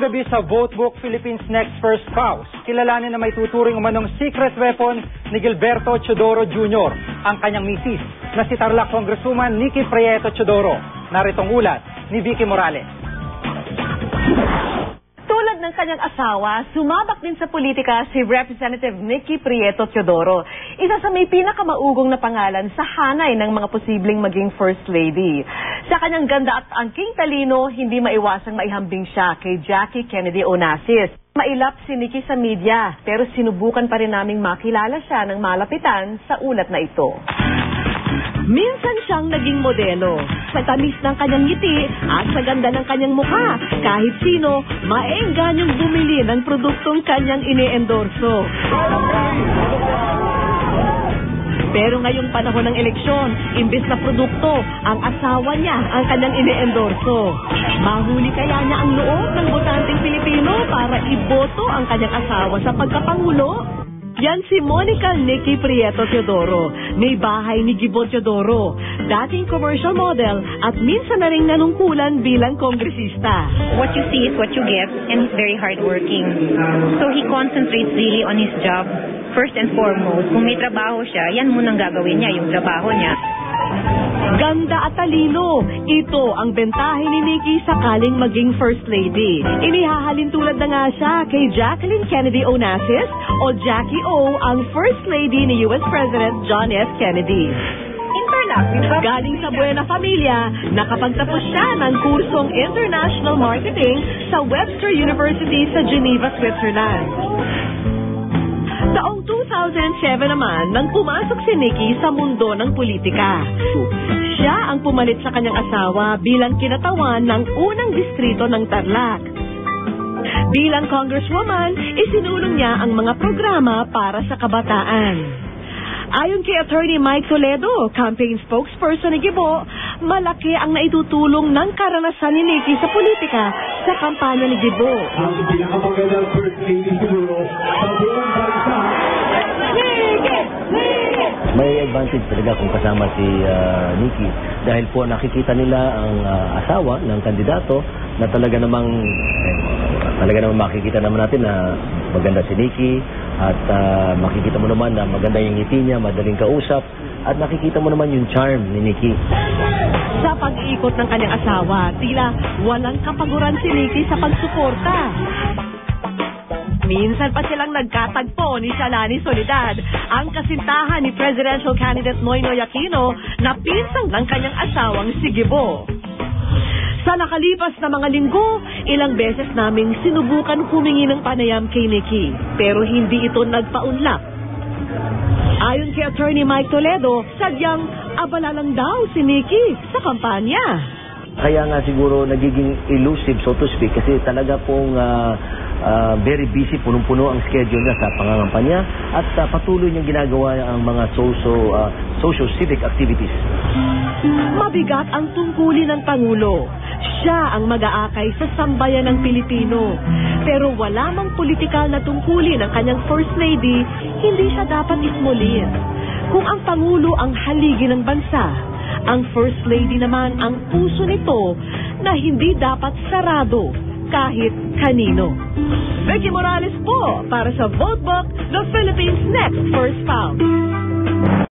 Ngayong gabi sa Votebook Philippines Next First Spouse, kilalanin na may tuturing umanong secret weapon ni Gilberto Teodoro Jr., ang kanyang misis, na si Tarlac Congresswoman Nicky Prieto Teodoro. Naritong ulat ni Vicky Morales. Tulad ng kanyang asawa, sumabak din sa politika si Representative Nicky Prieto Teodoro. Isa sa may pinakamaugong na pangalan sa hanay ng mga posibleng maging First Lady. Sa kanyang ganda at angking talino, hindi maiwasang maihambing siya kay Jackie Kennedy Onassis. Mailap si Nicky sa media, pero sinubukan pa rin naming makilala siya ng malapitan sa ulat na ito. Minsan siyang naging modelo. Sa tamis ng kanyang ngiti at sa ganda ng kanyang mukha, kahit sino, maengganyong bumili ng produktong kanyang ine-endorso. Pero ngayong panahon ng eleksyon, imbes na produkto, ang asawa niya ang kanyang ine-endorso. Mahuli kaya niya ang loob ng botanteng Pilipino para iboto ang kanyang asawa sa pagkapangulo? Yan si Monica Nicky Prieto Teodoro. May bahay ni Gibo Teodoro, dating commercial model at minsan na ring nanungkulan bilang kongresista. What you see is what you get, and he's very hardworking. So he concentrates really on his job. First and foremost, kung may trabaho siya, yan munang gagawin niya, yung trabaho niya. Ganda at talino. Ito ang bentahe ni Nicky sakaling maging First Lady. Inihahalin tulad na nga siya kay Jacqueline Kennedy Onassis o Jackie O, ang First Lady ni US President John F. Kennedy. Galing sa Buena Familia, nakapagtapos siya ng kursong International Marketing sa Webster University sa Geneva, Switzerland. Taong 2007 naman nang pumasok si Nicky sa mundo ng politika. Siya ang pumalit sa kanyang asawa bilang kinatawan ng unang distrito ng Tarlac. Bilang congresswoman, isinulong niya ang mga programa para sa kabataan. Ayon kay Attorney Mike Toledo, campaign spokesperson ni Gibo, malaki ang naitutulong ng karanasan ni Nicky sa politika sa kampanya ni Gibo. Ang pinakamagandang First Lady siguro sa buong bansa. May advantage talaga kung kasama si Nicky dahil po nakikita nila ang asawa ng kandidato na talaga namang makikita naman natin na maganda si Nicky at makikita mo naman na maganda yung ngiti niya, madaling kausap at nakikita mo naman yung charm ni Nicky. Sa pag-iikot ng kanyang asawa, tila walang kapaguran si Nicky sa pagsuporta. Minsan pa silang nagkatagpo ni Shalani Soledad, ang kasintahan ni presidential candidate Noynoy Aquino na pinsang ng kanyang asawang si Gibo. Sa nakalipas na mga linggo, ilang beses naming sinubukan humingi ng panayam kay Nicky, pero hindi ito nagpaunlak. Ayon kay Attorney Mike Toledo, sadyang abala lang daw si Nicky sa kampanya. Kaya nga siguro nagiging elusive, so to speak, kasi talaga pong very busy, punong-puno ang schedule niya sa pangangampanya at patuloy niyang ginagawa ang mga social-civic activities. Mabigat ang tungkulin ng Pangulo. Siya ang mag-aakay sa sambayan ng Pilipino. Pero wala mang politikal na tungkulin ng kanyang First Lady, hindi siya dapat ismulin. Kung ang Pangulo ang haligi ng bansa, ang First Lady naman ang puso nito na hindi dapat sarado kahit kanino. Vicky Morales po para sa Votebook, the Philippines Next First Spouse.